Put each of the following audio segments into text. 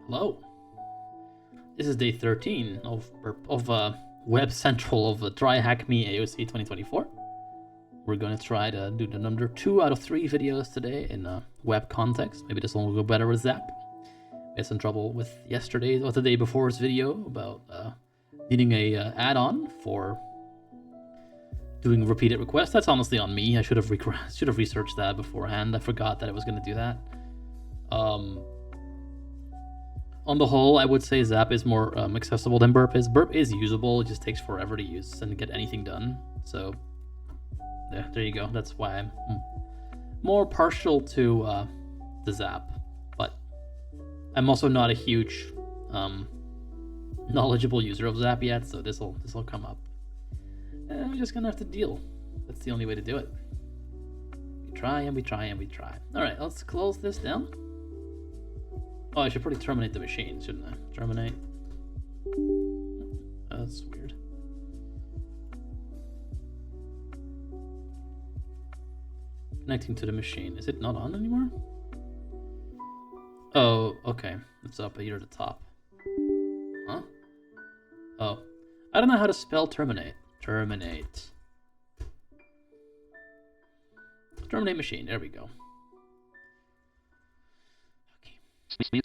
Hello. This is day 13 of Web Central of Try Hack Me AOC 2024. We're gonna try to do the number 2 out of 3 videos today in a web context. Maybe this one will go better with Zap. We had some trouble with yesterday's or the day before's video about needing a add-on for doing repeated requests. That's honestly on me. I should have researched that beforehand. I forgot that I was gonna do that. On the whole, I would say Zap is more accessible than Burp is. Burp is usable, it just takes forever to use and get anything done. So, yeah, there you go. That's why I'm more partial to the Zap. But I'm also not a huge knowledgeable user of Zap yet, so this'll come up. And we're just gonna have to deal. That's the only way to do it. We try and we try and we try. Alright, let's close this down. Oh, I should probably terminate the machine, shouldn't I? Terminate. Oh, that's weird. Connecting to the machine. Is it not on anymore? Oh, okay. It's up here at the top. Huh? Oh. I don't know how to spell terminate. Terminate. Terminate machine. There we go.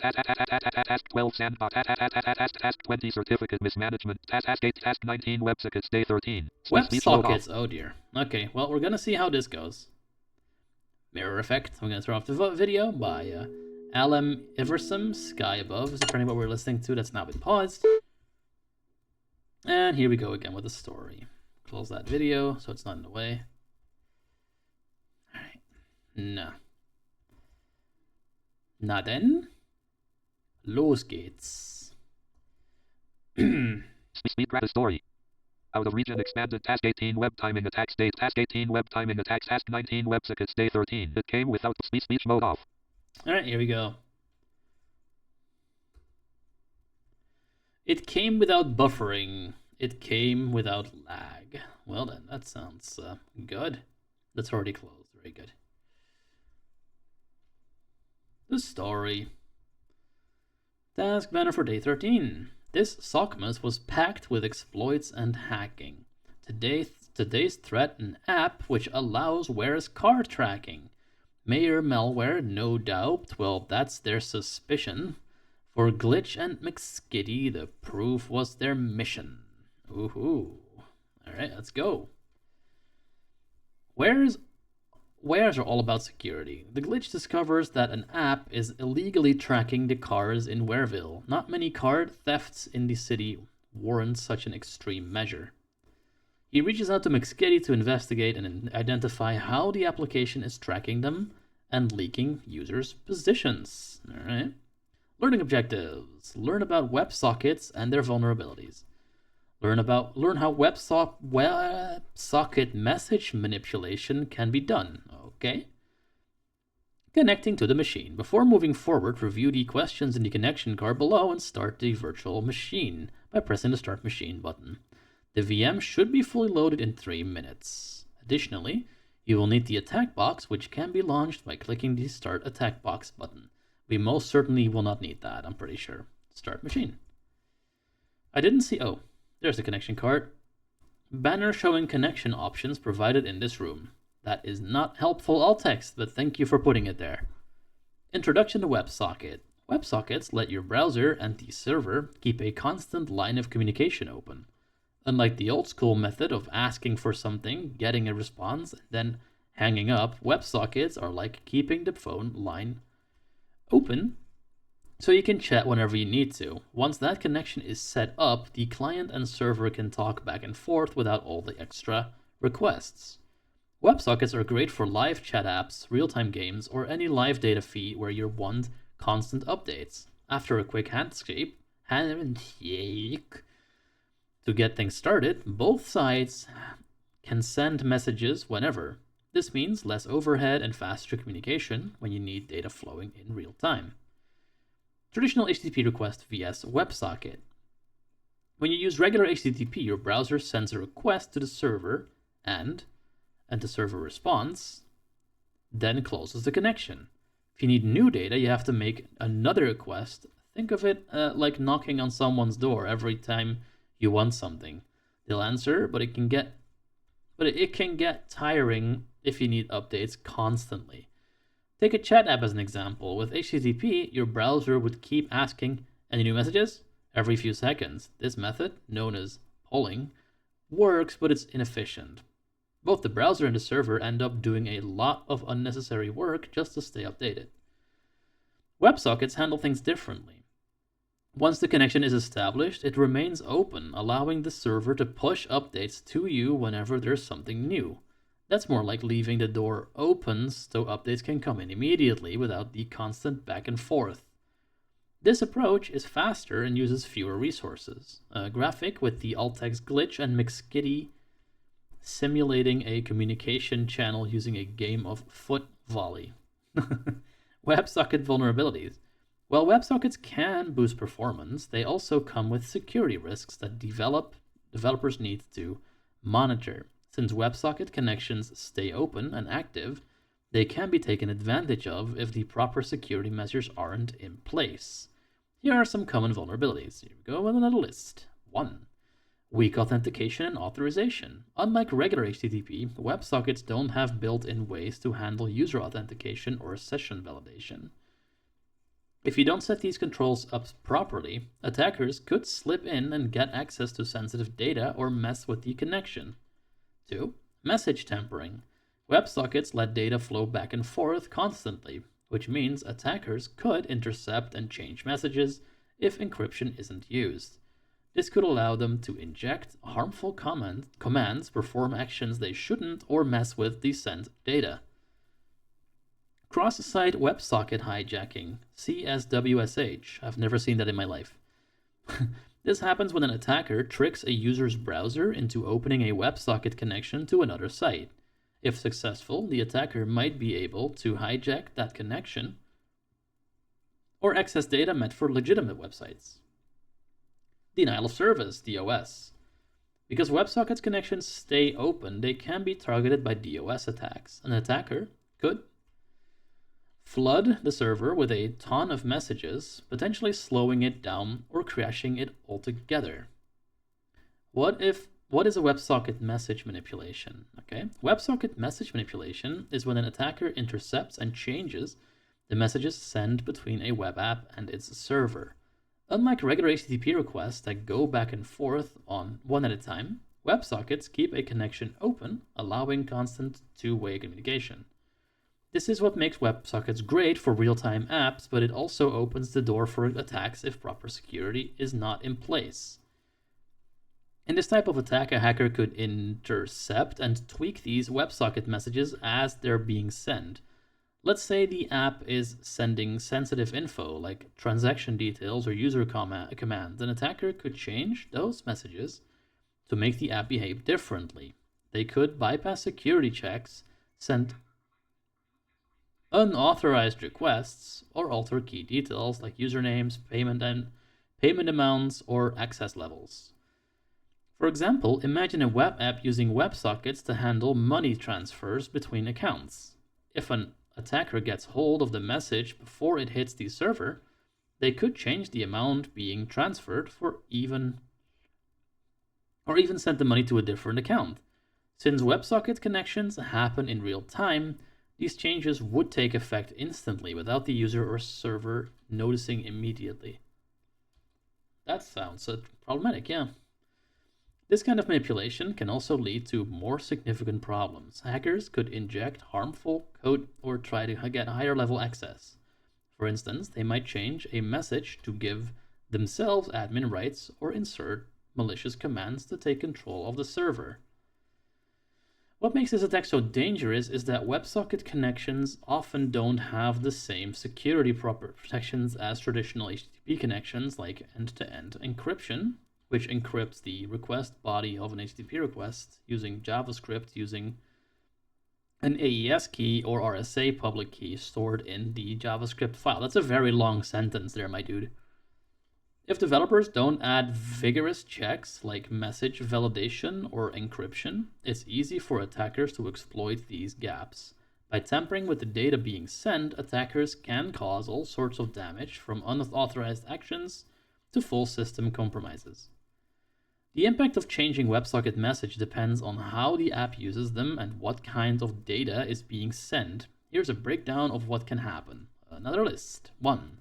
Task 12 sandbox. Task 20 certificate mismanagement. Task 8. Task 19 websockets. Day 13. Websockets. Oh dear. Okay. Well, we're gonna see how this goes. Mirror effect. I'm gonna throw off the video by Alem Iverson. Sky Above is apparently what we're listening to. That's now been paused. And here we go again with the story. Close that video so it's not in the way. All right. No. Na denn, los geht's. Speed grab story. Out of region expanded. Task 18 web timing attacks. Day. Task 18 web timing attacks. Task 19 websockets. Day 13. It came without speech mode off. All right, here we go. It came without buffering. It came without lag. Well then, that sounds good. That's already closed. Very good. The story. Task banner for day 13. This Sockmas was packed with exploits and hacking. Today's threat, an app which allows Ware's car tracking. Mayor malware, no doubt. Well, that's their suspicion. For Glitch and McSkitty, the proof was their mission. Ooh. Alright, let's go. Wares are all about security. The glitch discovers that an app is illegally tracking the cars in Wareville. Not many car thefts in the city warrant such an extreme measure. He reaches out to McSkitty to investigate and identify how the application is tracking them and leaking users' positions. Alright. Learning objectives. Learn about WebSockets and their vulnerabilities. Learn how WebSocket message manipulation can be done. Okay. Connecting to the machine. Before moving forward, review the questions in the connection card below and start the virtual machine by pressing the Start Machine button. The VM should be fully loaded in 3 minutes. Additionally, you will need the attack box, which can be launched by clicking the Start Attack Box button. We most certainly will not need that, I'm pretty sure. Start machine. I didn't see... Oh. There's the connection card. Banner showing connection options provided in this room. That is not helpful alt text, but thank you for putting it there. Introduction to WebSocket. WebSockets let your browser and the server keep a constant line of communication open. Unlike the old school method of asking for something, getting a response, and then hanging up, WebSockets are like keeping the phone line open so you can chat whenever you need to. Once that connection is set up, the client and server can talk back and forth without all the extra requests. WebSockets are great for live chat apps, real-time games, or any live data feed where you want constant updates. After a quick handshake to get things started, both sides can send messages whenever. This means less overhead and faster communication when you need data flowing in real time. Traditional HTTP request vs WebSocket. When you use regular HTTP, your browser sends a request to the server and the server responds, then closes the connection. If you need new data, you have to make another request. Think of it like knocking on someone's door every time you want something. They'll answer, but it can get tiring if you need updates constantly. Take a chat app as an example. With HTTP, your browser would keep asking, any new messages? Every few seconds. This method, known as polling, works, but it's inefficient. Both the browser and the server end up doing a lot of unnecessary work just to stay updated. WebSockets handle things differently. Once the connection is established, it remains open, allowing the server to push updates to you whenever there's something new. That's more like leaving the door open so updates can come in immediately without the constant back and forth. This approach is faster and uses fewer resources. A graphic with the alt-text glitch and McSkitty simulating a communication channel using a game of foot volley. WebSocket vulnerabilities. While WebSockets can boost performance, they also come with security risks that developers need to monitor. Since WebSocket connections stay open and active, they can be taken advantage of if the proper security measures aren't in place. Here are some common vulnerabilities. Here we go with another list. 1. Weak authentication and authorization. Unlike regular HTTP, WebSockets don't have built-in ways to handle user authentication or session validation. If you don't set these controls up properly, attackers could slip in and get access to sensitive data or mess with the connection. 2. Message tampering. WebSockets let data flow back and forth constantly, which means attackers could intercept and change messages if encryption isn't used. This could allow them to inject harmful commands, perform actions they shouldn't, or mess with the sent data. Cross-site WebSocket hijacking, CSWSH. I've never seen that in my life. This happens when an attacker tricks a user's browser into opening a WebSocket connection to another site. If successful, the attacker might be able to hijack that connection or access data meant for legitimate websites. Denial of service, DOS. Because WebSockets connections stay open, they can be targeted by DOS attacks. An attacker could flood the server with a ton of messages, potentially slowing it down or crashing it altogether. What is a WebSocket message manipulation? Okay, WebSocket message manipulation is when an attacker intercepts and changes the messages sent between a web app and its server. Unlike regular HTTP requests that go back and forth on one at a time, WebSockets keep a connection open, allowing constant two-way communication. This is what makes WebSockets great for real-time apps, but it also opens the door for attacks if proper security is not in place. In this type of attack, a hacker could intercept and tweak these WebSocket messages as they're being sent. Let's say the app is sending sensitive info like transaction details or user commands. An attacker could change those messages to make the app behave differently. They could bypass security checks, send unauthorized requests, or alter key details like usernames, payment amounts, or access levels. For example, imagine a web app using WebSockets to handle money transfers between accounts. If an attacker gets hold of the message before it hits the server, they could change the amount being transferred or even send the money to a different account. Since WebSocket connections happen in real time, these changes would take effect instantly without the user or server noticing immediately. That sounds problematic, yeah. This kind of manipulation can also lead to more significant problems. Hackers could inject harmful code or try to get higher level access. For instance, they might change a message to give themselves admin rights or insert malicious commands to take control of the server. What makes this attack so dangerous is that WebSocket connections often don't have the same security protections as traditional HTTP connections, like end-to-end encryption, which encrypts the request body of an HTTP request using JavaScript using an AES key or RSA public key stored in the JavaScript file. That's a very long sentence there, my dude. If developers don't add vigorous checks like message validation or encryption, it's easy for attackers to exploit these gaps. By tampering with the data being sent, attackers can cause all sorts of damage, from unauthorized actions to full system compromises. The impact of changing WebSocket message depends on how the app uses them and what kind of data is being sent. Here's a breakdown of what can happen. Another list. 1.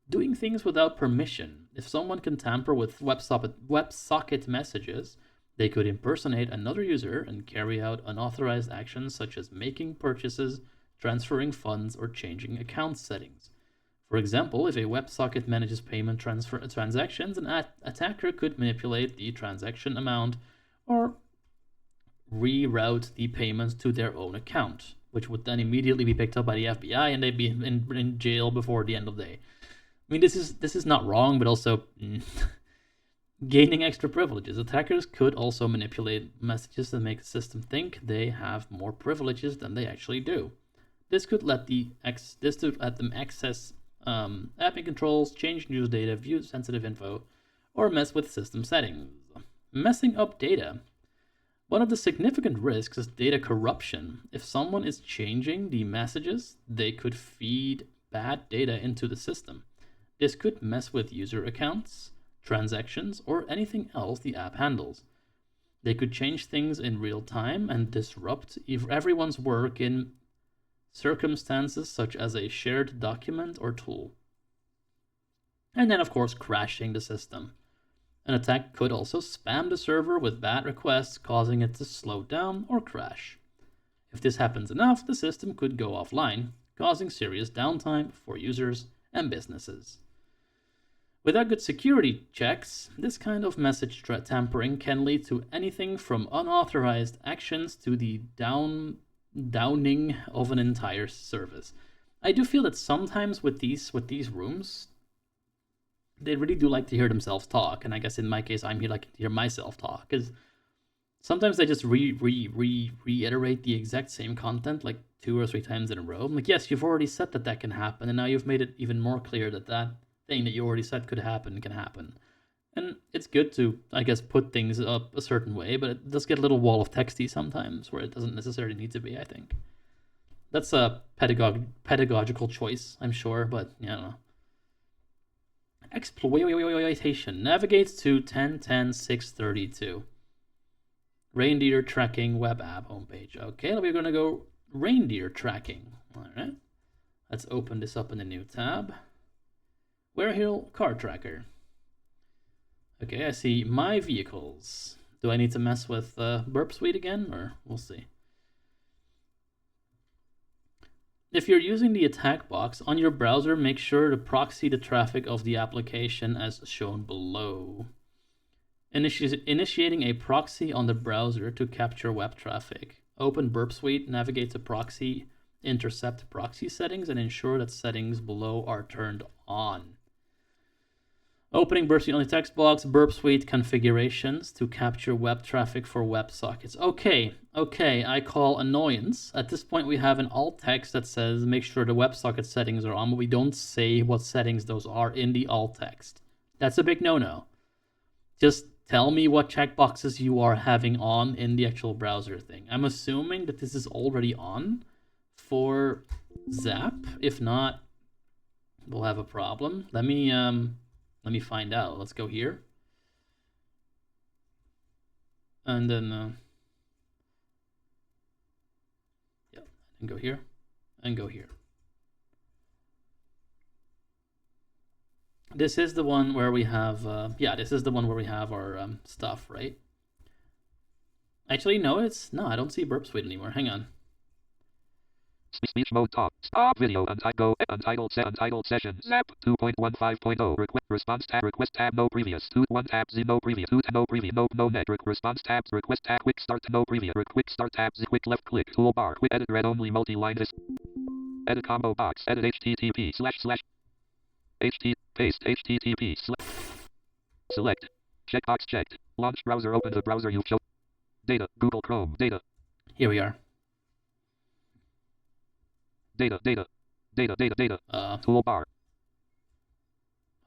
Doing things without permission. If someone can tamper with WebSocket messages, they could impersonate another user and carry out unauthorized actions such as making purchases, transferring funds, or changing account settings. For example, if a WebSocket manages payment transactions, an attacker could manipulate the transaction amount or reroute the payments to their own account, which would then immediately be picked up by the FBI and they'd be in jail before the end of the day. I mean, this is not wrong, but also gaining extra privileges. Attackers could also manipulate messages to make the system think they have more privileges than they actually do. This could let them access apping controls, change news data, view sensitive info, or mess with system settings. Messing up data. One of the significant risks is data corruption. If someone is changing the messages, they could feed bad data into the system. This could mess with user accounts, transactions, or anything else the app handles. They could change things in real time and disrupt everyone's work in circumstances such as a shared document or tool. And then, of course, crashing the system. An attack could also spam the server with bad requests, causing it to slow down or crash. If this happens enough, the system could go offline, causing serious downtime for users and businesses. Without good security checks, this kind of message tampering can lead to anything from unauthorized actions to the downing of an entire service. I do feel that sometimes with these rooms, they really do like to hear themselves talk, and I guess in my case, I'm here like to hear myself talk, because sometimes they just reiterate the exact same content like 2 or 3 times in a row. I'm like, yes, you've already said that can happen, and now you've made it even more clear that thing that you already said could happen can happen. And it's good to, I guess, put things up a certain way, but it does get a little wall of texty sometimes where it doesn't necessarily need to be, I think. That's a pedagogical choice, I'm sure, but I don't know. Exploitation. Navigates to 10.10.632. Reindeer tracking web app homepage. Okay, we're going to go reindeer tracking. All right. Let's open this up in a new tab. Warehill car tracker. Okay, I see my vehicles. Do I need to mess with Burp Suite again, or we'll see? If you're using the attack box on your browser, make sure to proxy the traffic of the application as shown below. Initiating a proxy on the browser to capture web traffic. Open Burp Suite, navigate to proxy, intercept proxy settings, and ensure that settings below are turned on. Opening Burp Suite on the text box, Burp Suite configurations to capture web traffic for WebSockets. Okay, I call annoyance. At this point, we have an alt text that says make sure the WebSocket settings are on, but we don't say what settings those are in the alt text. That's a big no-no. Just tell me what checkboxes you are having on in the actual browser thing. I'm assuming that this is already on for Zap. If not, we'll have a problem. Let me find out. Let's go here. And then, and go here, and go here. This is the one where we have, this is the one where we have our stuff, right? Actually, no, I don't see Burp Suite anymore. Hang on. Speech mode talk. Stop video. Untitled session. Zap 2.15.0. Response tab. Request tab. No previous. 2.1 tab. Z no preview. 2 no preview. No net. Response tabs. Request tab. Quick start. No preview. Quick start tabs. Quick left click. Toolbar. Quick edit read only multi-line. This. Edit combo box. Edit HTTP / HT paste HTTP select. Checkbox checked. Launch browser. Open the browser you've chosen. Data. Google Chrome. Data. Here we are. Data. Toolbar.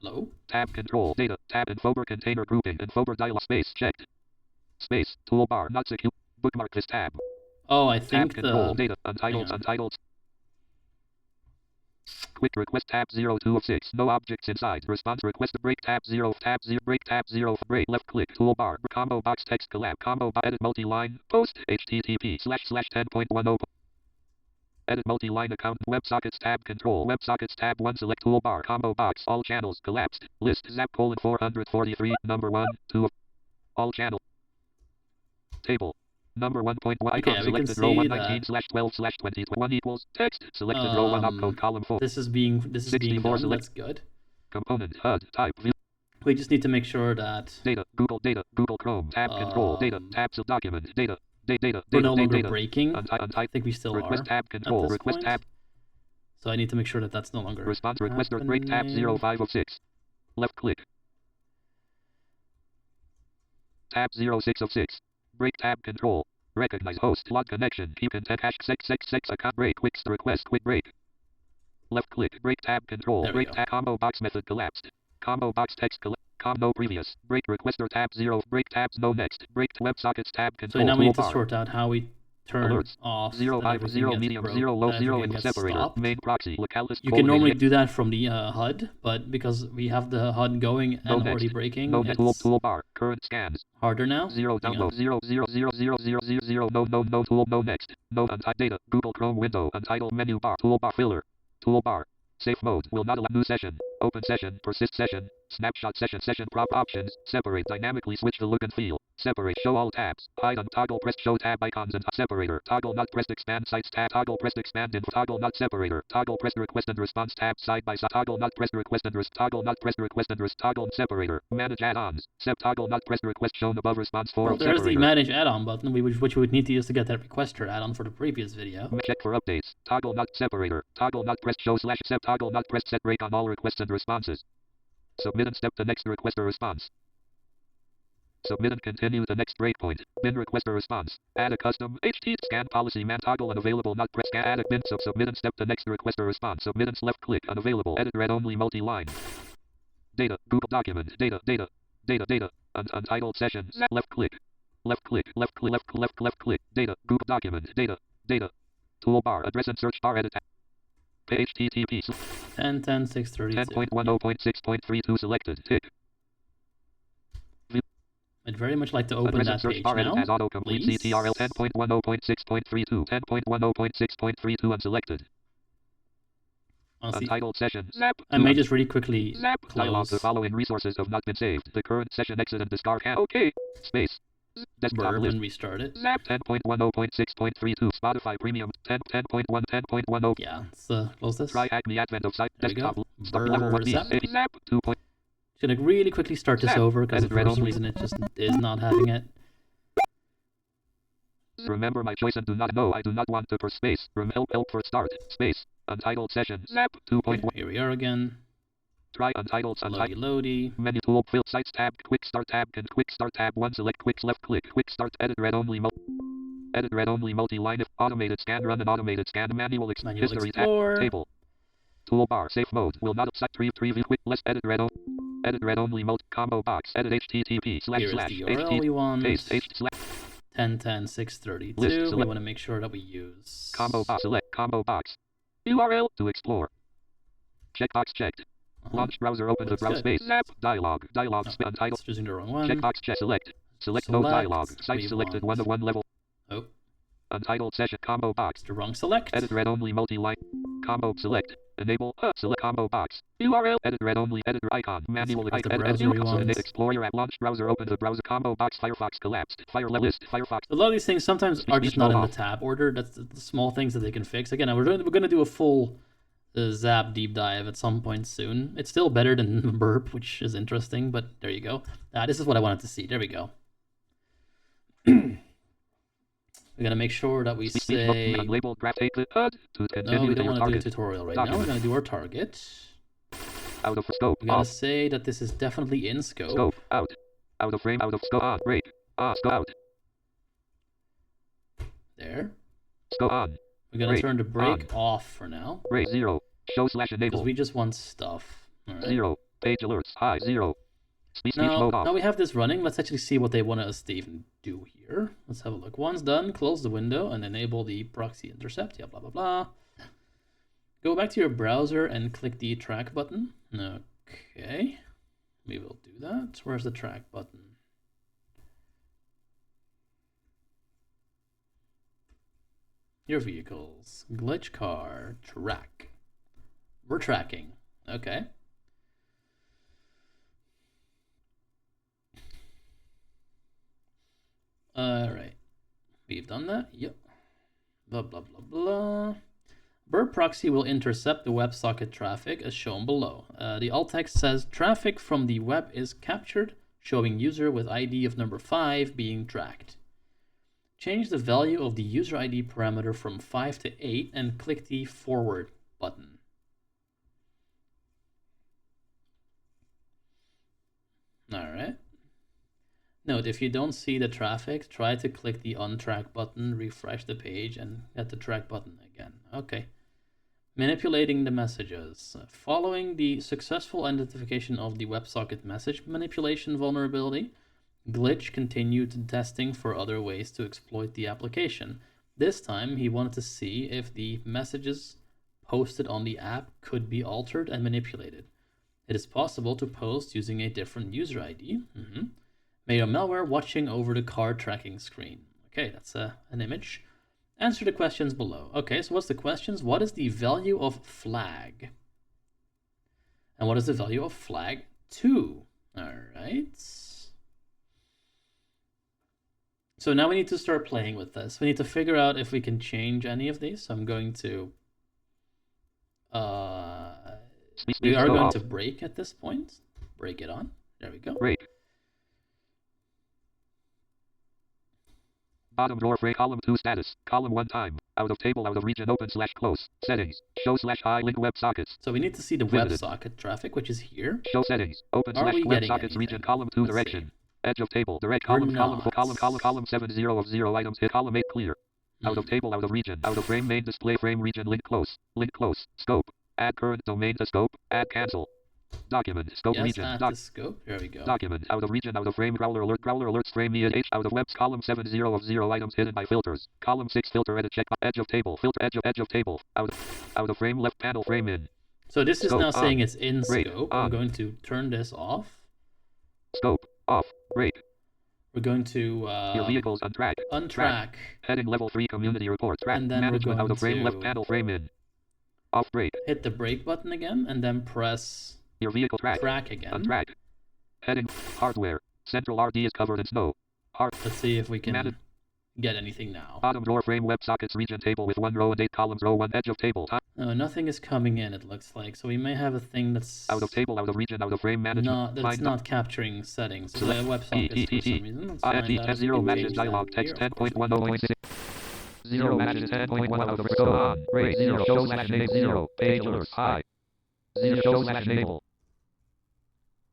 Hello? Tab control. Data. Tab and folder container grouping and folder dialog space checked. Space. Toolbar. Not secure. Bookmark this tab. Oh, I think tab control. Data. Untitled. quick request tab 02 of 6. No objects inside. Response request break tab 0 break tab 0 break left click toolbar combo box text collab combo edit multi-line post http://10.10 edit multi-line account websockets tab control websockets tab 1 select toolbar combo box all channels collapsed list zap colon 443 number 1 2 of all channel table number 1.1 icon selected row 119/12/2021 equals text selected row 1 opcode column 4 this is being done. select That's good. component HUD type view We just need to make sure that data Google Chrome tab control data tabs of document data we're no longer breaking. I think we still request are tab control at this request point. tab So I need to make sure that that's no longer response request or break tab happening. 05 of 6 left click tab 06 of 6 break tab control recognize host log connection keep content hash sex account break quick request quick break left click break tab control break tab combo box method collapsed combo box text no previous break requester tab 0 break tabs no next break WebSockets tab control so now we need to toolbar. sort out how we turn Alerts. off 0 5 0 medium 0 low 0 in separator stopped. main proxy localist You can normally do that from the HUD, but because we have the HUD going and already breaking, no it's toolbar current scans harder now. 0 download 0 0 0 0 0 0 0 no tool no next no untitled data Google Chrome window untitled menu bar toolbar filler toolbar safe mode will not allow new session open session persist session snapshot session prop options separate dynamically switch the look and feel separate show all tabs hide and toggle pressed show tab icons and separator toggle not pressed expand sites tab toggle pressed expand and toggle not separator toggle pressed request and response tab side by side toggle not pressed request and toggle not pressed request and toggle separator manage add-ons toggle not pressed request shown above response 4 well, of there's separator. the manage add-on button which we would need to use to get that requester add-on for the previous video. Check for updates toggle not separator toggle not pressed show / set toggle not pressed set break on all requests and responses. Submit and step the next requester response. Submit and continue the next breakpoint. Bin requester response. Add a custom HT scan policy man toggle unavailable not press scan add a bin submit and step the next requester response. Submit and left click unavailable edit read only multi-line. Data Google document data untitled session left click data Google document data toolbar address and search bar edit HTTP 10.10.632. 10.10.6.32 selected. Tick. I'd very much like to open that page now. As autocomplete CTRL 10.10.6.32 10.10.6.32 unselected. Untitled session. I may just really quickly Dialog. The following resources have not been saved. The current session exit and discard can. OK. Space. Desktop Burp list. and restart it. 10.10.6.32 Spotify Premium 10.1 yeah, let's close this. Try hack the advent of site desktop Burp level 1 zap. 2. Gonna really quickly start this over because for some reason it just is not having it. Remember my choice and do not know. I do not want to per space. Help for start. Space. Untitled session. 2.1. Here we are again. Try untitled. Loady. Menu tool fill sites tab. Quick start tab. Quick start tab 1 select quick left click. Quick start edit read only multi-line if automated scan run and automated scan manual history explore. Tab table. Toolbar safe mode will not accept preview quick less edit read only combo box edit http / Here is the URL we want. Paste 10.10.6.32. We want to make sure that we use combo box select combo box URL to explore. Checkbox checked. Launch browser open the browser space. Dialog untitled. Choosing the wrong one. Checkbox check select no dialog. Site selected 1 of 1 level. Oh. Untitled session combo box. The wrong select. Edit read only multi-line. Combo select. Enable select combo box. URL edit read only editor icon. Manual edit Explorer at launch browser open the browser combo box Firefox collapsed. List Firefox. A lot of these things sometimes are just not in the tab order. That's the small things that they can fix. Again, we're going to do a full Zap deep dive at some point soon. It's still better than Burp, which is interesting, but there you go. This is what I wanted to see. There we go. We're going to make sure that we say... No, we don't want to do a tutorial right now. We're going to do our target. Out of scope. We're going to say that this is definitely in scope. Scope. Out. Out of frame. Out of scope. On. Break. Scope. Out. There. Scope on. We're going to turn the break off for now. Break 0. Show / enable. Because we just want stuff. All right. 0. Page alerts. High 0. Speech mode off. Now we have this running. Let's actually see what they want us to even do here. Let's have a look. Once done, close the window and enable the proxy intercept. Yeah, blah, blah, blah. Go back to your browser and click the track button. Okay, we will do that. Where's the track button? Your vehicles, glitch car, track. We're tracking. Okay. Alright. We've done that. Yep. Blah, blah, blah, blah. Burp proxy will intercept the WebSocket traffic as shown below. The alt text says traffic from the web is captured, showing user with ID of number 5 being tracked. Change the value of the user ID parameter from 5 to 8 and click the forward button. Alright. Note, if you don't see the traffic, try to click the untrack button, refresh the page, and hit the track button again. Okay. Manipulating the messages. Following the successful identification of the WebSocket message manipulation vulnerability, Glitch continued testing for other ways to exploit the application. This time, he wanted to see if the messages posted on the app could be altered and manipulated. It is possible to post using a different user ID. Made a malware watching over the car tracking screen. Okay, that's an image. Answer the questions below. Okay, so what's the questions? What is the value of flag? And what is the value of flag 2? All right. So now we need to start playing with this. We need to figure out if we can change any of these. So I'm going to... we are going to break at this point. Break it on. There we go. Break. Bottom drawer frame column 2 status. Column 1 time. Out of table, out of region, open / close. Settings. Show / high link WebSockets. So we need to see the WebSocket traffic, which is here. Show settings. Open / WebSockets region, column 2 direction. Edge of table, direct column 70 of 0 items, hit column 8 clear. Out of table, out of region, out of frame, main display frame region, link close, scope, add current domain to scope, add cancel. Document, scope region, scope. There we go. Document, out of region, out of frame, growler alerts frame H, out of webs, column 70 of 0 items hidden by filters, column 6 filter edit check, edge of table, filter edge of table, out of frame, left panel frame in. So this is now saying it's in scope. I'm going to turn this off. Scope, off, break. We're going to your vehicles untrack. Heading level 3 community report. Track. And then management we're going out of frame, to left panel frame in. Off break. Hit the break button again and then press your vehicle track again. Untrack. Heading hardware. Central RD is covered in snow. Let's see if we can get anything now. Bottom drawer frame WebSockets region table with 1 row and 8 columns, row 1 edge of table. No, nothing is coming in, it looks like. So we may have a thing that's out of table, out of region, out of frame management. That's not capturing settings. So the WebSockets for some reason. Let's find out. 0 matches dialog text 10.10.6. 0 matches 10.1 out of scope on. Rate 0 show / name 0 page alerts high. 0 show / enable.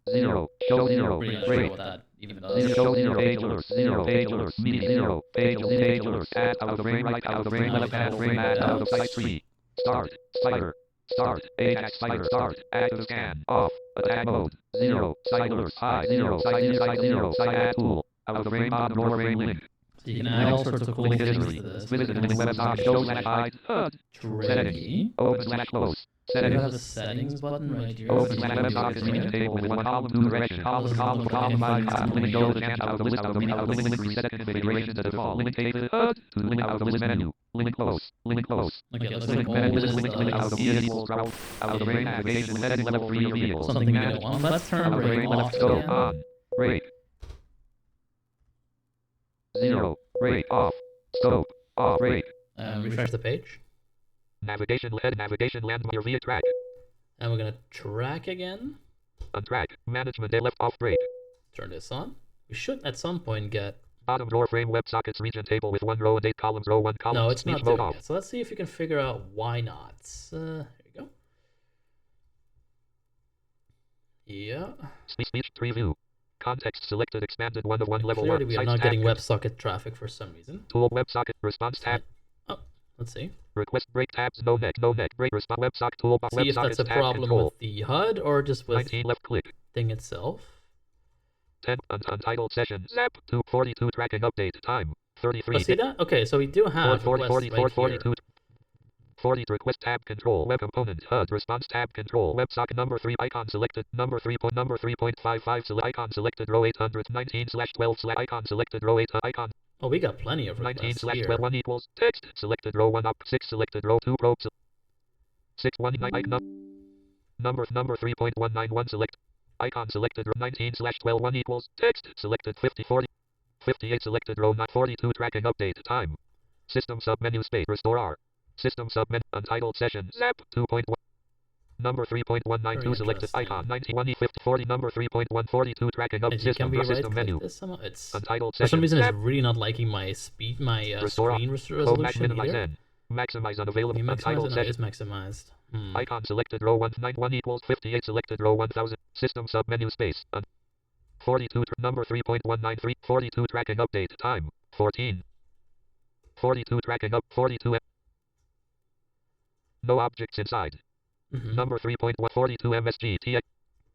0 show 0 rate 0 show 0 page alerts media 0 page alerts add out of frame right out of frame left panel frame add out of site 3 start Ajax spider start active scan off attack mode 0 site alerts high 0 site add tool out of frame bottom drawer frame link. So you can add all sorts of cool things to this. Visit the link website show / hide settings open / close. Settings. You have a settings button right here. Open WebSockets region table with 1 column 2 direction. Column 5 link show the chance out of the list out of link reset configuration to default. Link table to link out of the list menu. Link close. Okay, let's link out of equals out of the frame navigation with heading level 3 of vehicles. Something we don't want. Let's turn break off again. On. Break. 0. Break off. Scope. Off. Break. Refresh the page. Navigation land your via track. And we're gonna track again. Untrack. Management left off break. Turn this on. We should at some point get bottom drawer frame WebSockets region table with 1 row and 8 columns, row 1 column. No, it's not doing it. So let's see if we can figure out why not. Here we go. Yeah. Speech preview. Context selected expanded 1 of 1 level Clearly 1. We are not getting WebSocket traffic for some reason. Tool WebSocket response tab. Oh, let's see. Request break tabs no neck break response WebSocket toolbox. See if that's a problem with the HUD or just with 19 left click thing itself. 10 untitled session zap 242 tracking update time 33. Oh, see that? Okay, so we do have 42 40 request tab control web component HUD response tab control WebSocket number 3 icon selected number 3.3.55 select icon selected row 819/12 icon selected row 8 icon. Oh, we got plenty of requests 19/12 here. 1 equals text selected row 1 up 6 selected row 2 probe 619 icon number 3.191 select icon selected 19/12 1 equals text selected 50 40 58 selected row 9 42 tracking update time system submenu space restore R system submenu untitled session zap 2.1 number 3.192 selected icon 91 50 40 number 3.142 tracking up system can we system right menu click this somehow? It's untitled for session some reason zap. it's really not liking my speed, my Restore screen home resolution minimize either. N maximize unavailable Can you maximize untitled it? No, session it's maximized. icon selected row 191 equals 58 selected row 1000 system submenu space 42 number 3.193 42 tracking update time 14 42 tracking up 42 no objects inside number 3.142 MSG TX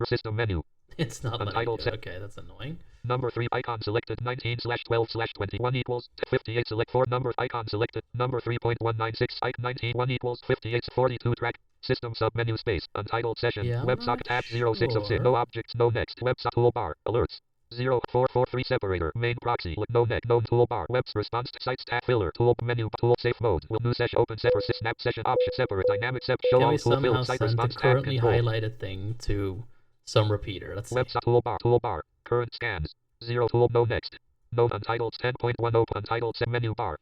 system menu It's not letting untitled do it. Okay, that's annoying. number 3 icon selected 19/12/21 equals 58 select 4 number icon selected number 3.196 icon 91 equals 58 42 track system submenu space untitled session Yeah, WebSocket tab 06 of 6 no objects no next WebSocket toolbar alerts 0443 separator main proxy no neck no toolbar webs response sites tab filler tool menu tool safe mode will new session open set for snap session option separate dynamic show Can all we tool fill somehow site send the response tab currently control highlighted thing to some repeater? Let's see. WebSocket toolbar current scans 0 tool no next no untitled 10.1 open untitled set menu bar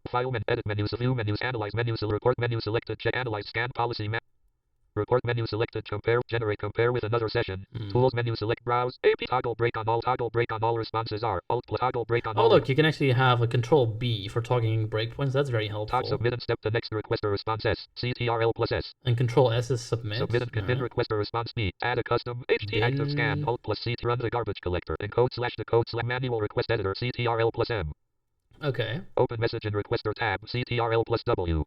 file menu edit menus view menus analyze menus report menu selected check analyze scan policy report menu selected compare generate compare with another session tools menu select browse AP toggle break on all responses are alt plus toggle break on all. Oh look, you can actually have a control B for talking breakpoints. That's very helpful. Submit and step the next requester response S CTRL plus S and control S is submit. Submit and bin requester response B add a custom HT active scan alt plus C to run the garbage collector encode / decode / manual request editor CTRL plus M. Okay. Open message in requester tab CTRL plus W.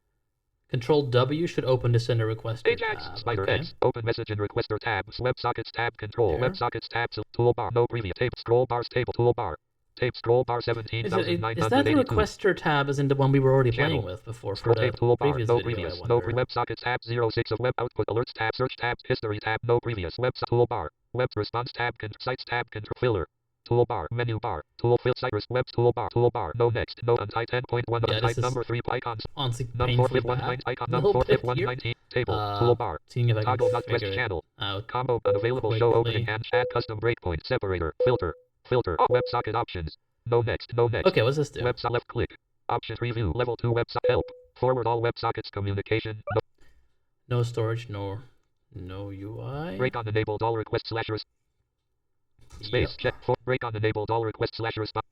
Control W should open the sender requester Ajax, tab. Spider Okay. X. Open message in requester tab. WebSockets tab control. There. WebSockets tab toolbar. No preview. Tape scroll bars table toolbar. Tape scroll bar 17,982. Is that the requester tab as in the one we were already playing with before scroll for the tape toolbar. previous No video, previous. I No wonder. WebSockets tab 06 of web output alerts tab search tab history tab. No previous. Web toolbar. Web response tab sites tab control filler. Toolbar, menu bar, tool fill site web toolbar, no next, no untie 10.1 untie number 3 icons, honestly number painfully 4 icon, a number little 4 bit 119 here. table, toolbar, Seeing if I toggle can not press figure channel, it out. combo unavailable show opening and add custom breakpoint separator, filter, WebSocket options, no next, Okay, what's this do? WebSocket left click, option review, level 2 WebSocket help, forward all WebSockets communication, No storage, no UI. break on enabled all requests space check for break on enabled all requests response.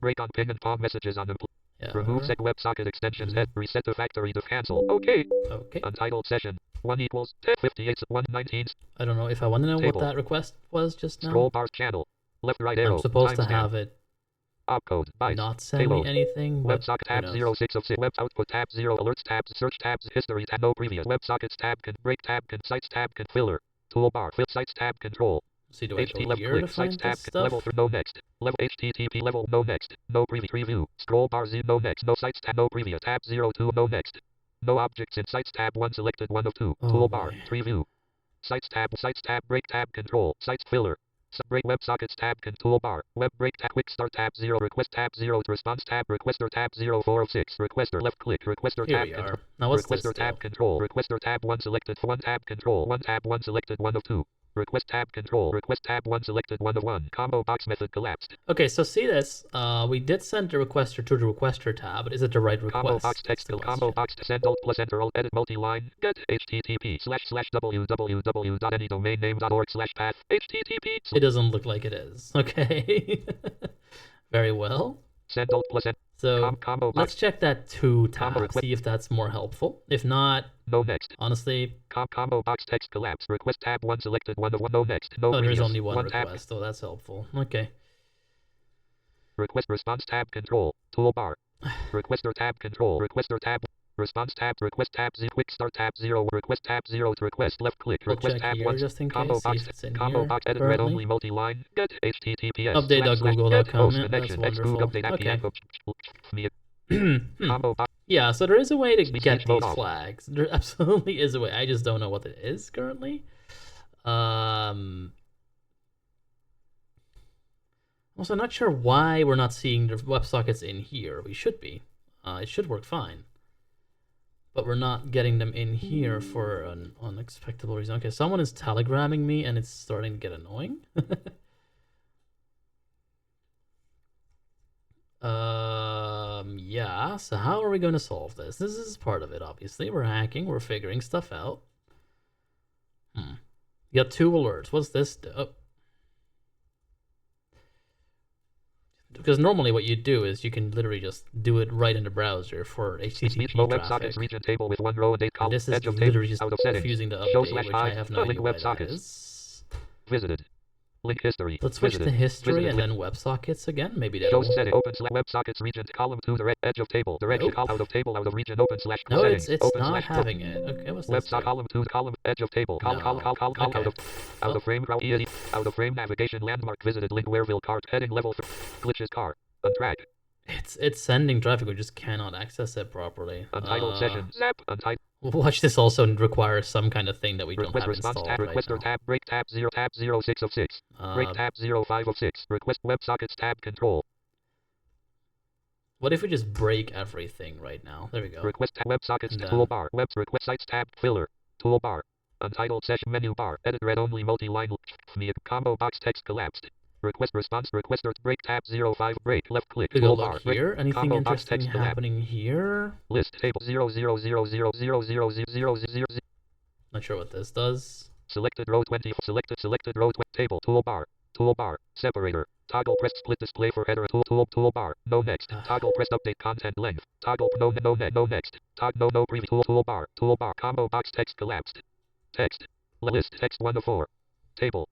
Break on ping and pong messages on remove set WebSocket extensions head reset to factory to cancel. Okay. Untitled session 1 equals 58 119. I don't know if I want to know what that request was just now. Scroll bar channel left right arrow. I'm supposed to have it opcode bytes not send me anything. WebSocket tab 06 of 6 web output tab 0 alerts tabs search tabs history tab no previous WebSockets tab break tab sites tab filler toolbar fill sites tab control. See, do I go here to find this stuff? Level 3 no next. Level HTTP level no next. No preview. Scroll bar Z no next. No sites tab no preview. Tab 02 no next. No objects in sites tab 1 selected 1 of 2. Toolbar preview. Sites tab break tab control. Sites filler. Break WebSockets tab toolbar. Web break tab quick start tab 0 request tab 0 response tab requester tab 04 of 6 requester left click requester tab control. Now what's requester tab control requester tab 1 selected 1 tab control 1 tab 1 selected 1 of 2. Request tab control. Request tab 1 selected 1 of 1. Combo box method collapsed. Okay, so see this. We did send the requester to the requester tab, but is it the right request? Combo box text combo box send alt plus enter alt edit multi-line get http://www.anydomainname.org/path http. It doesn't look like it is. Okay. Very well. Send alt plus enter. So let's check that to tab, see if that's more helpful. If not, no next. Honestly, combo box text collapse. Request tab 1 selected 1 of 1 no next. No there's only one request, so that's helpful. Okay. Request response tab control toolbar. Requester tab control. Requester tab response tab request tab Z quick start tab 0 request tab 0 to request left click request tab 1 just in combo case, box combo box edit read only multi-line get https update.google.com. That's wonderful. update Okay. combo box Yeah, so there is a way to get Speech mode these off. flags. There absolutely is a way. I just don't know what it is currently. Also, not sure why we're not seeing the WebSockets in here. We should be. It should work fine. But we're not getting them in here for an unexpected reason. Okay, someone is telegramming me and it's starting to get annoying. Yeah, so how are we going to solve this? This is part of it, obviously. We're hacking, we're figuring stuff out. You got 2 alerts. What's this? Oh. Because normally what you do is you can literally just do it right in the browser for HTTP traffic. Region table with 1 row and 8 And columns. this is literally just refusing to update, which I have no idea why that is. Visited. Link history. Let's switch to history and then WebSockets again. Maybe that'll... Show setting. Open WebSockets region. Column 2. Direct edge of table. Direction. Nope. Out of table. Out of region. Open slash. No, settings. it's open not slash having it. Okay, what's this? WebSocket column 2. Column edge of table. No. Okay. Out of frame. Out of frame navigation landmark. Visited link. Wareville cart. Heading level 3. Glitches car. Untrack. It's sending traffic. We just cannot access it properly. Untitled session. Zap. Untitled. Watch, this also requires some kind of thing that we don't have response installed tab, right requester now. tab, break tab 0 tab 06 of 6. Break tab 05 of 6. Request WebSockets tab control. What if we just break everything right now? There we go. Request tab WebSockets toolbar. Web request sites tab filler. Toolbar. Untitled session menu bar. Edit read only multi-line. Combo box text collapsed. Request response requester break tab 05 break left click toolbar here. Anything interesting happening here? List table 000000000. Not sure what this does. Selected row 20 selected row 20 table toolbar separator toggle press split display for header toolbar no next toggle press update content length toggle no next toggle no preview toolbar combo box text collapsed text list text 1 of 4 table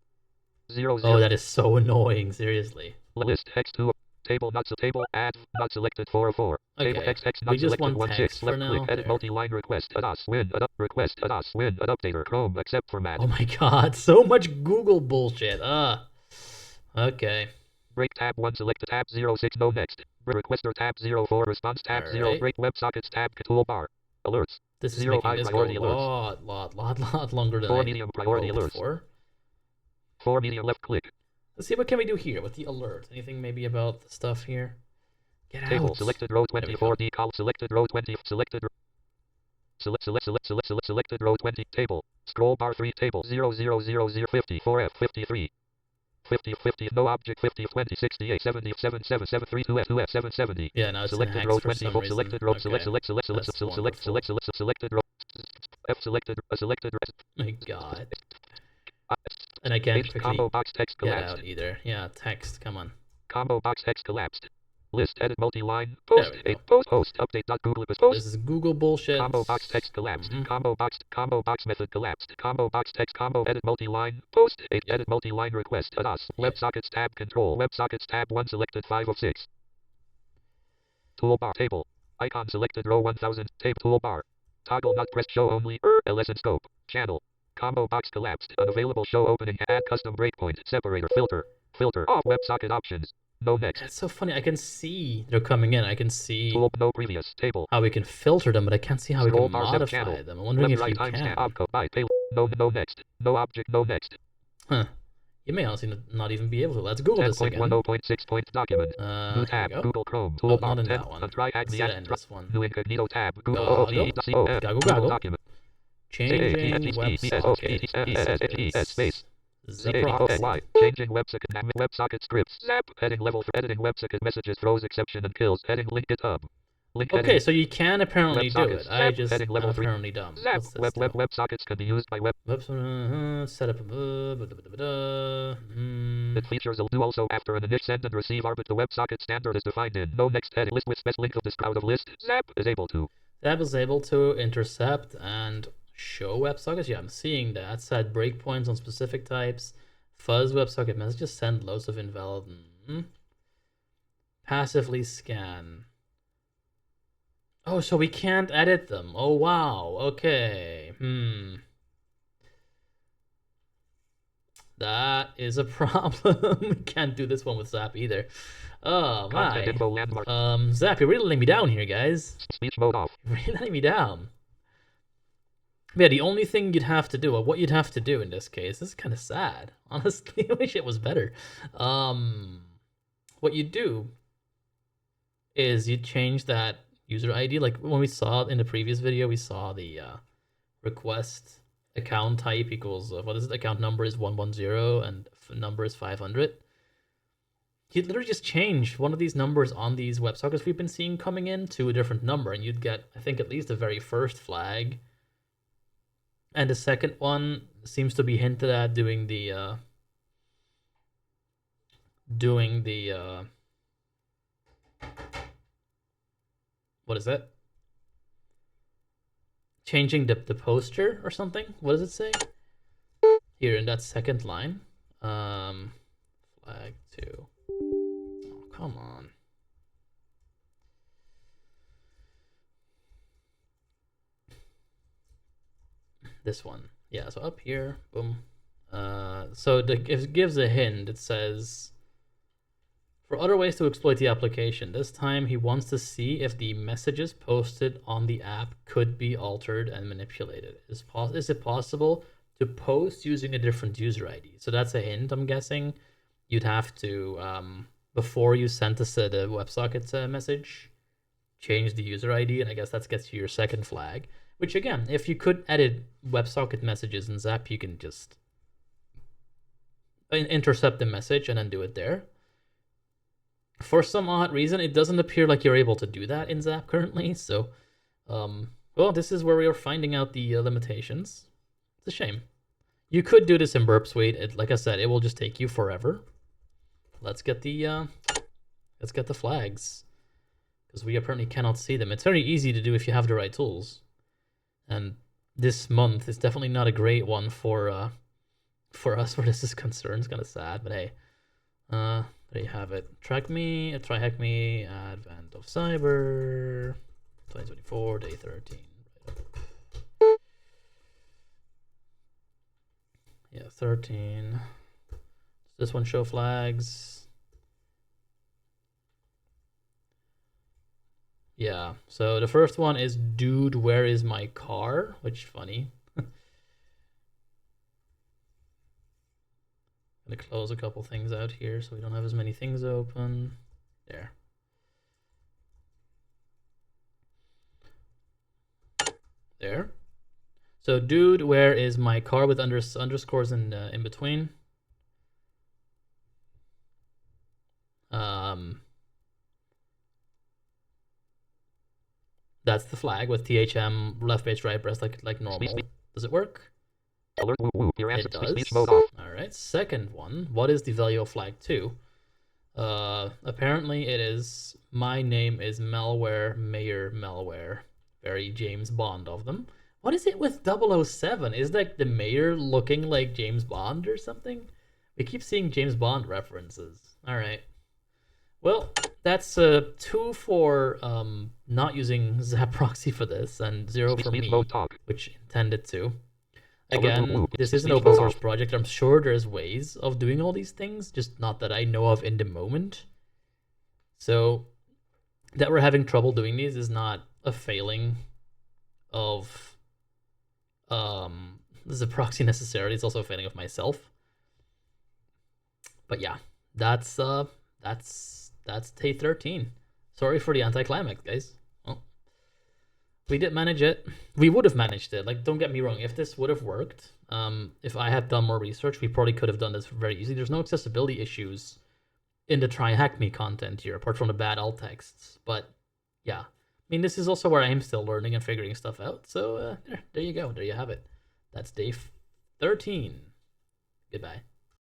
0 Oh, that is so annoying, seriously. List text 2 table not add not selected 4 of 4 okay. Table text not selected 1 6 left click edit there. multi-line request adas win request adas win updater Chrome accept format. Oh my god, so much Google bullshit. Okay. Break tab 1 select tab 06 no next requester tab 04 response tab 0 break WebSockets tab toolbar alerts. This is making this priority go a lot longer than 4 medium priority alerts. For. 4 medium left click. Let's see what can we do here with the alert. Anything maybe about the stuff here? Get Table out. selected row 24 decal selected row 20 selected selected row 20 table scroll bar 3 table 00054 F 53 50 no object 50 20 68 70 77 32 F 2 F 770. Yeah, now it's selected row 24 selected row select selected row F selected my god. And I can't quickly combo box text get collapsed. out either. Yeah, text, come on. Combo box text collapsed. List edit multi-line post post update Google post. This is Google bullshit. Combo box text collapsed. Combo box method collapsed. Combo box text combo edit multi-line post edit multi-line request adas WebSockets tab control WebSockets tab 1 selected 5 of 6. Toolbar table icon selected row 1000 tape toolbar toggle not press show only ls and scope channel. Combo box collapsed. Unavailable show opening. Add custom breakpoint. Separator. Filter. Off. WebSocket options. No next. That's so funny. I can see they're coming in. I can see no previous table. How we can filter them, but I can't see how we can modify them. I'm wondering if you can. No next. No object. No next. Huh. You may honestly not even be able to. Let's Google this again. 10.10.6 document. New tab. Google Chrome. Toolbar. Not in that one. Let's end this one. New incognito tab. Google document. Changing websockets. Space. Zapping. Changing WebSocket scripts. Zap. Heading level for editing WebSocket messages throws exception and kills. Heading link GitHub. Okay, so you can apparently do it. I just level apparently dumb. Zap. WebSockets can be used by web. Set up. It features will do also after an init send and receive arbit. The WebSocket standard is defined in no next heading list with spec link of this crowd of list. Zap is able to. Zap is able to intercept and show WebSockets. Yeah, I'm seeing that. Set breakpoints on specific types. Fuzz WebSocket messages. Send loads of invalid. Passively scan. Oh, so we can't edit them. Oh, wow. Okay. That is a problem. We can't do this one with Zap either. Oh Content my. info landmark. Zap, you're really letting me down here, guys. Speech mode off. You're really letting me down. Yeah, the only thing you'd have to do, or what you'd have to do in this case, this is kind of sad. Honestly, I wish it was better. What you do is you change that user ID. Like when we saw in the previous video, we saw the request account type equals what is it? Account number is 110 and number is 500. You'd literally just change one of these numbers on these WebSockets we've been seeing coming in to a different number, and you'd get, I think, at least the very first flag. And the second one seems to be hinted at doing the what is it? Changing the poster or something? What does it say? Here in that second line. Flag 2. Oh, come on. This one. Yeah, so up here, boom. So it gives a hint. It says, for other ways to exploit the application, this time he wants to see if the messages posted on the app could be altered and manipulated. Is it possible to post using a different user ID? So that's a hint, I'm guessing. You'd have to, before you sent us the WebSockets message, change the user ID, and I guess that gets you your second flag. Which again, if you could edit WebSocket messages in Zap, you can just intercept the message and then do it there. For some odd reason, it doesn't appear like you're able to do that in Zap currently. So, well, this is where we are finding out the limitations. It's a shame. You could do this in Burp Suite. Like I said, it will just take you forever. Let's get the flags, because we apparently cannot see them. It's very easy to do if you have the right tools. And this month is definitely not a great one for us where this is concerned. It's kind of sad, but hey, there you have it. Try hack me, Advent of Cyber, 2024, day 13. Yeah, 13. Does this one show flags? Yeah, so the first one is, dude, where is my car? Which, funny. Gonna close a couple things out here so we don't have as many things open. There. There. So, dude, where is my car, with underscores in between. That's the flag with THM left base right breast like normal. Does it work? Alert, woo, woo. Your It answer, does. speech mode off. All right. Second one. What is the value of flag 2? Apparently it is, my name is malware, mayor malware. Very James Bond of them. What is it with 007? Is like the mayor looking like James Bond or something? We keep seeing James Bond references. All right. Well, that's 2 for not using Zap Proxy for this, and 0 for me, which intended to. Again, this is an open source project. I'm sure there's ways of doing all these things, just not that I know of in the moment. So that we're having trouble doing these is not a failing of the proxy necessarily. It's also a failing of myself. But yeah, that's day 13. Sorry for the anticlimax, guys. Well, we did manage it. We would have managed it. Like, don't get me wrong. If this would have worked, if I had done more research, we probably could have done this very easily. There's no accessibility issues in the try hack me content here, apart from the bad alt texts. But yeah, I mean, this is also where I'm still learning and figuring stuff out. So there you go. There you have it. That's day 13. Goodbye.